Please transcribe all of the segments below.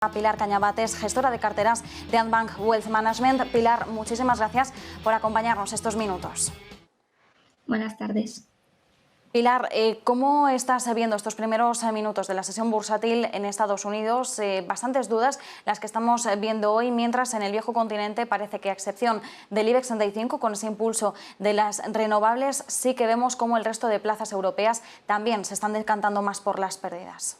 A Pilar Cañabates, gestora de carteras de Andbank Wealth Management. Pilar, muchísimas gracias por acompañarnos estos minutos. Buenas tardes. Pilar, ¿cómo estás viendo estos primeros minutos de la sesión bursátil en Estados Unidos? Bastantes dudas las que estamos viendo hoy, mientras en el viejo continente parece que, a excepción del IBEX 35, con ese impulso de las renovables, sí que vemos cómo el resto de plazas europeas también se están decantando más por las pérdidas.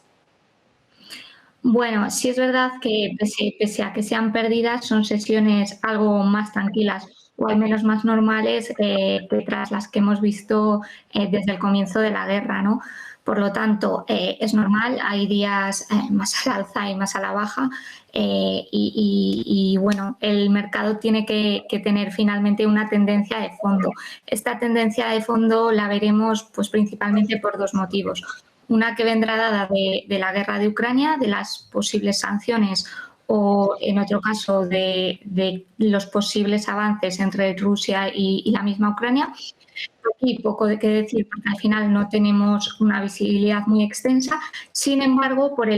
Bueno, sí es verdad que pese a que sean pérdidas, son sesiones algo más tranquilas o al menos más normales que tras las que hemos visto desde el comienzo de la guerra, ¿no? Por lo tanto, es normal, hay días más al alza y más a la baja y bueno, el mercado tiene que tener finalmente una tendencia de fondo. Esta tendencia de fondo la veremos pues principalmente por dos motivos. Una que vendrá dada de la guerra de Ucrania, de las posibles sanciones o, en otro caso, de los posibles avances entre Rusia y la misma Ucrania. Aquí poco de qué decir porque al final no tenemos una visibilidad muy extensa. Sin embargo, por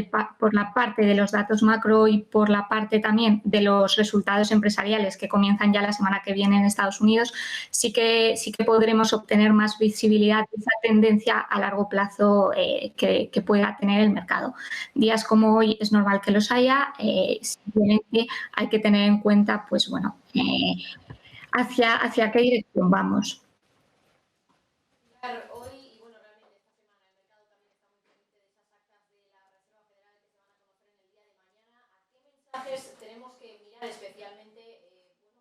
la parte de los datos macro y por la parte también de los resultados empresariales que comienzan ya la semana que viene en Estados Unidos, sí que podremos obtener más visibilidad de esa tendencia a largo plazo que pueda tener el mercado. Días como hoy es normal que los haya, simplemente hay que tener en cuenta, pues bueno, hacia qué dirección vamos. Tenemos que mirar especialmente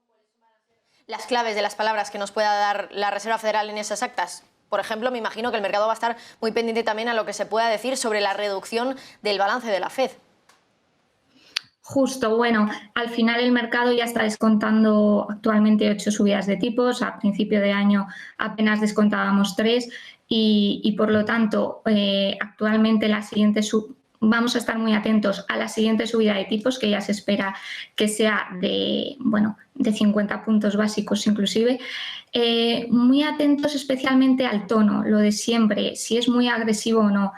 cuáles van a ser las claves de las palabras que nos pueda dar la Reserva Federal en esas actas. Por ejemplo, me imagino que el mercado va a estar muy pendiente también a lo que se pueda decir sobre la reducción del balance de la FED. Justo, bueno, al final el mercado ya está descontando actualmente 8 subidas de tipos. A principio de año apenas descontábamos 3 y por lo tanto actualmente vamos a estar muy atentos a la siguiente subida de tipos, que ya se espera que sea de 50 puntos básicos inclusive. Muy atentos especialmente al tono, lo de siempre, si es muy agresivo o no.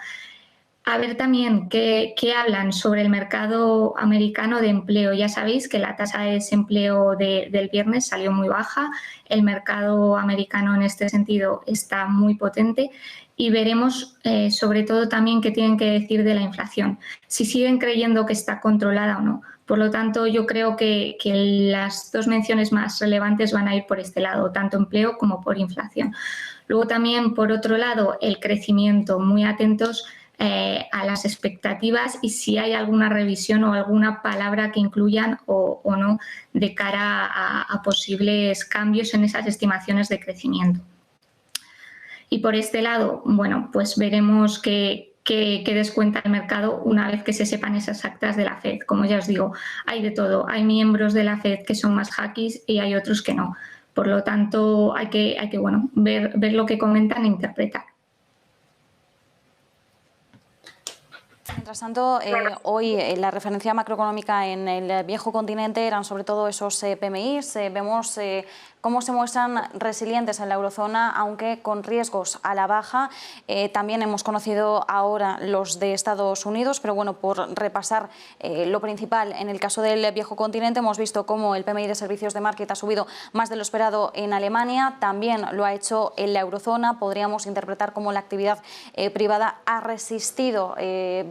A ver también qué hablan sobre el mercado americano de empleo. Ya sabéis que la tasa de desempleo del viernes salió muy baja. El mercado americano en este sentido está muy potente y veremos sobre todo también qué tienen que decir de la inflación, si siguen creyendo que está controlada o no. Por lo tanto, yo creo que las dos menciones más relevantes van a ir por este lado, tanto empleo como por inflación. Luego también, por otro lado, el crecimiento, muy atentos a las expectativas y si hay alguna revisión o alguna palabra que incluyan o no de cara a posibles cambios en esas estimaciones de crecimiento. Y por este lado, bueno, pues veremos qué descuenta el mercado una vez que se sepan esas actas de la FED. Como ya os digo, hay de todo. Hay miembros de la FED que son más hawkish y hay otros que no. Por lo tanto, hay que ver lo que comentan e interpretar. Mientras tanto, hoy la referencia macroeconómica en el viejo continente eran sobre todo esos PMIs. Vemos cómo se muestran resilientes en la eurozona, aunque con riesgos a la baja. También hemos conocido ahora los de Estados Unidos, pero bueno, por repasar lo principal, en el caso del viejo continente hemos visto cómo el PMI de servicios de market ha subido más de lo esperado en Alemania, también lo ha hecho en la eurozona. Podríamos interpretar cómo la actividad privada ha resistido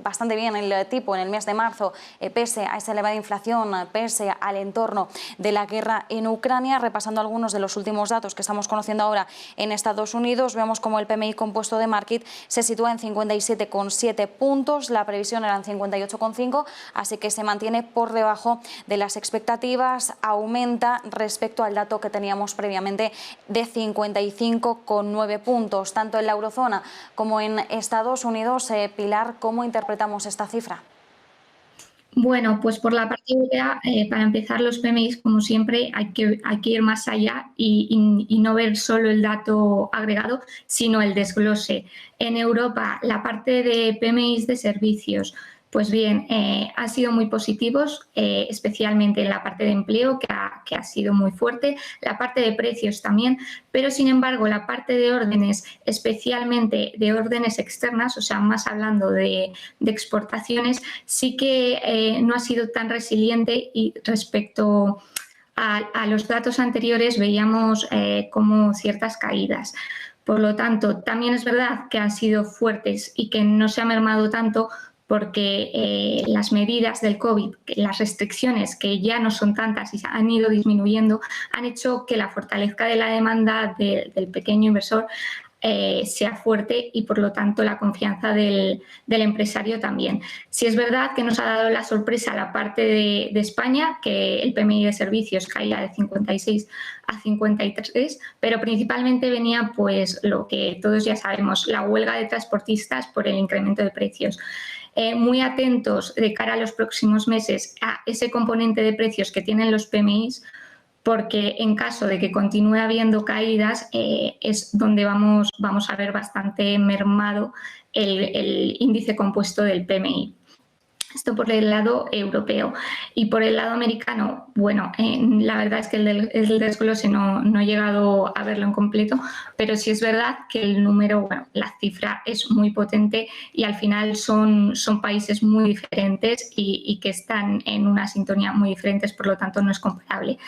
bastante bien el tipo en el mes de marzo, pese a esa elevada inflación, pese al entorno de la guerra en Ucrania. Repasando algunos de los últimos datos que estamos conociendo ahora en Estados Unidos, vemos como el PMI compuesto de market se sitúa en 57,7 puntos, la previsión era en 58,5, así que se mantiene por debajo de las expectativas, aumenta respecto al dato que teníamos previamente de 55,9 puntos. Tanto en la eurozona como en Estados Unidos, Pilar, ¿cómo interpretamos esta cifra? Bueno, pues por la parte europea, para empezar, los PMIs, como siempre, hay que ir más allá y no ver solo el dato agregado, sino el desglose. En Europa, la parte de PMIs de servicios Pues bien, han sido muy positivos, especialmente en la parte de empleo, que ha sido muy fuerte, la parte de precios también, pero sin embargo la parte de órdenes, especialmente de órdenes externas, o sea, más hablando de exportaciones, sí que no ha sido tan resiliente, y respecto a los datos anteriores veíamos como ciertas caídas. Por lo tanto, también es verdad que han sido fuertes y que no se ha mermado tanto, porque las medidas del COVID, las restricciones, que ya no son tantas y han ido disminuyendo, han hecho que la fortaleza de la demanda del pequeño inversor sea fuerte, y por lo tanto la confianza del empresario también. Sí es verdad que nos ha dado la sorpresa la parte de España, que el PMI de servicios caía de 56 a 53, pero principalmente venía pues lo que todos ya sabemos, la huelga de transportistas por el incremento de precios. Muy atentos de cara a los próximos meses a ese componente de precios que tienen los PMIs, porque en caso de que continúe habiendo caídas es donde vamos a ver bastante mermado el índice compuesto del PMI. Esto por el lado europeo. Y por el lado americano, bueno, la verdad es que el desglose no he llegado a verlo en completo, pero sí es verdad que el número, bueno, la cifra es muy potente, y al final son países muy diferentes y que están en una sintonía muy diferentes, por lo tanto no es comparable.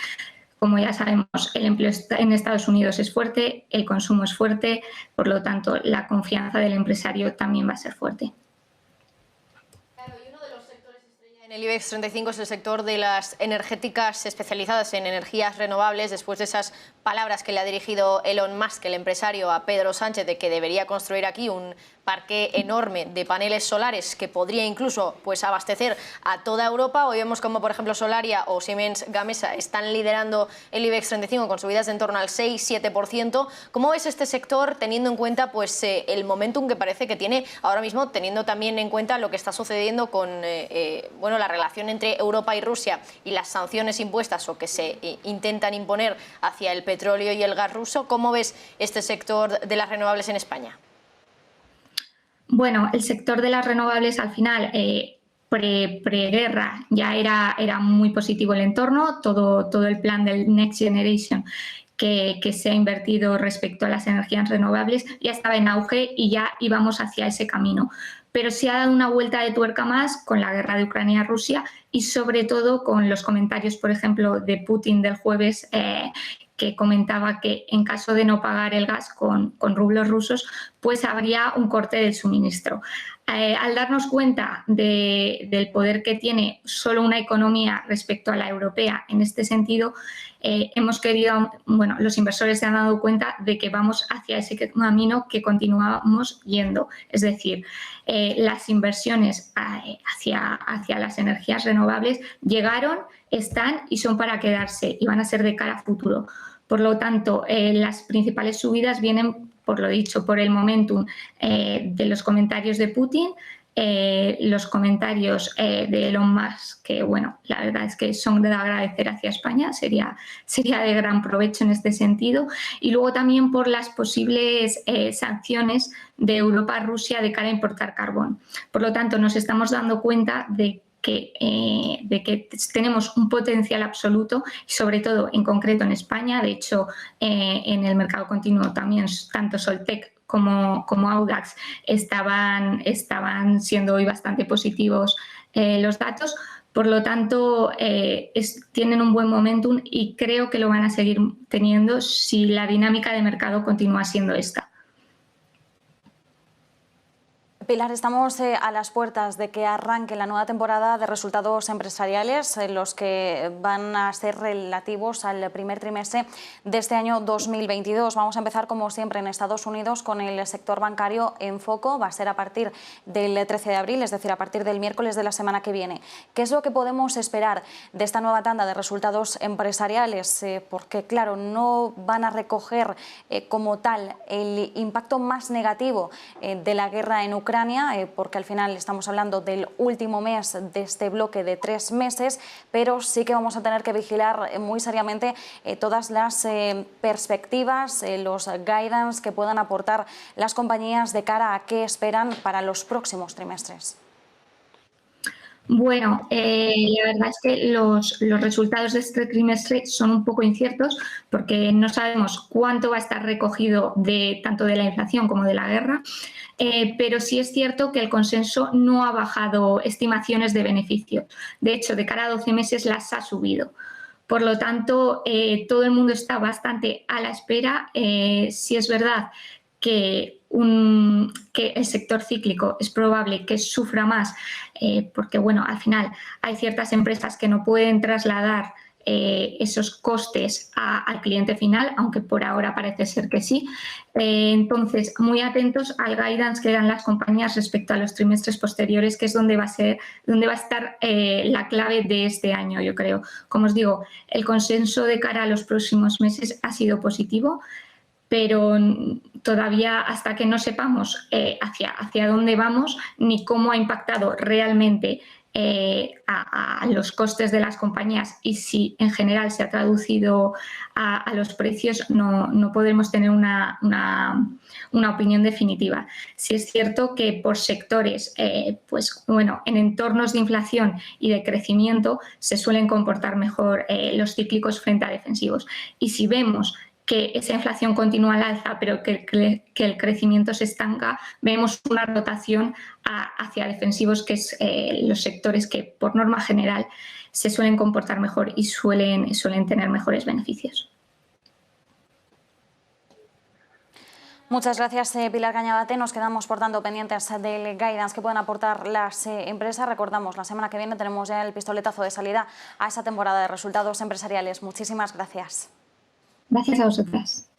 Como ya sabemos, el empleo en Estados Unidos es fuerte, el consumo es fuerte, por lo tanto la confianza del empresario también va a ser fuerte. En el IBEX 35 es el sector de las energéticas especializadas en energías renovables, después de esas palabras que le ha dirigido Elon Musk, el empresario, a Pedro Sánchez, de que debería construir aquí un parque enorme de paneles solares que podría incluso pues abastecer a toda Europa. Hoy vemos como, por ejemplo, Solaria o Siemens Gamesa están liderando el IBEX 35 con subidas de en torno al 6-7%. ¿Cómo ves este sector, teniendo en cuenta pues el momentum que parece que tiene ahora mismo, teniendo también en cuenta lo que está sucediendo con bueno, la relación entre Europa y Rusia y las sanciones impuestas o que se intentan imponer hacia el petróleo y el gas ruso? ¿Cómo ves este sector de las renovables en España? Bueno, el sector de las renovables al final, preguerra, ya era muy positivo el entorno, todo el plan del Next Generation que se ha invertido respecto a las energías renovables ya estaba en auge y ya íbamos hacia ese camino. Pero se ha dado una vuelta de tuerca más con la guerra de Ucrania-Rusia, y sobre todo con los comentarios, por ejemplo, de Putin del jueves, que comentaba que en caso de no pagar el gas con rublos rusos, pues habría un corte del suministro. Al darnos cuenta del poder que tiene solo una economía respecto a la europea en este sentido, hemos querido, bueno, los inversores se han dado cuenta de que vamos hacia ese camino que continuamos yendo. Es decir, las inversiones hacia las energías renovables llegaron, están y son para quedarse, y van a ser de cara a futuro. Por lo tanto, las principales subidas vienen, por lo dicho, por el momentum de los comentarios de Putin, los comentarios de Elon Musk, que bueno, la verdad es que son de agradecer hacia España, sería de gran provecho en este sentido, y luego también por las posibles sanciones de Europa a Rusia de cara a importar carbón. Por lo tanto, nos estamos dando cuenta de que tenemos un potencial absoluto, y sobre todo en concreto en España. De hecho, en el mercado continuo también tanto Soltec como Audax estaban siendo hoy bastante positivos los datos. Por lo tanto, tienen un buen momentum y creo que lo van a seguir teniendo si la dinámica de mercado continúa siendo esta. Pilar, estamos a las puertas de que arranque la nueva temporada de resultados empresariales, los que van a ser relativos al primer trimestre de este año 2022. Vamos a empezar, como siempre, en Estados Unidos con el sector bancario en foco. Va a ser a partir del 13 de abril, es decir, a partir del miércoles de la semana que viene. ¿Qué es lo que podemos esperar de esta nueva tanda de resultados empresariales? Porque, claro, no van a recoger como tal el impacto más negativo de la guerra en Ucrania, porque al final estamos hablando del último mes de este bloque de 3 meses, pero sí que vamos a tener que vigilar muy seriamente todas las perspectivas, los guidance que puedan aportar las compañías de cara a qué esperan para los próximos trimestres. Bueno, la verdad es que los resultados de este trimestre son un poco inciertos porque no sabemos cuánto va a estar recogido tanto de la inflación como de la guerra, pero sí es cierto que el consenso no ha bajado estimaciones de beneficios. De hecho, de cara a 12 meses las ha subido. Por lo tanto, todo el mundo está bastante a la espera. Sí es verdad que el sector cíclico es probable que sufra más porque, bueno, al final hay ciertas empresas que no pueden trasladar esos costes al cliente final, aunque por ahora parece ser que sí. Entonces, muy atentos al guidance que dan las compañías respecto a los trimestres posteriores, que es donde va a estar la clave de este año, yo creo. Como os digo, el consenso de cara a los próximos meses ha sido positivo, pero todavía hasta que no sepamos hacia dónde vamos ni cómo ha impactado realmente a los costes de las compañías y si en general se ha traducido a los precios, no podremos tener una opinión definitiva. Sí es cierto que por sectores, pues bueno, en entornos de inflación y de crecimiento se suelen comportar mejor los cíclicos frente a defensivos. Y si vemos que esa inflación continúa al alza, pero que el crecimiento se estanca, vemos una rotación hacia defensivos, que es los sectores que, por norma general, se suelen comportar mejor y suelen tener mejores beneficios. Muchas gracias, Pilar Cañabate. Nos quedamos, por tanto, pendientes del guidance que pueden aportar las empresas. Recordamos, la semana que viene tenemos ya el pistoletazo de salida a esa temporada de resultados empresariales. Muchísimas gracias. Gracias a vosotras.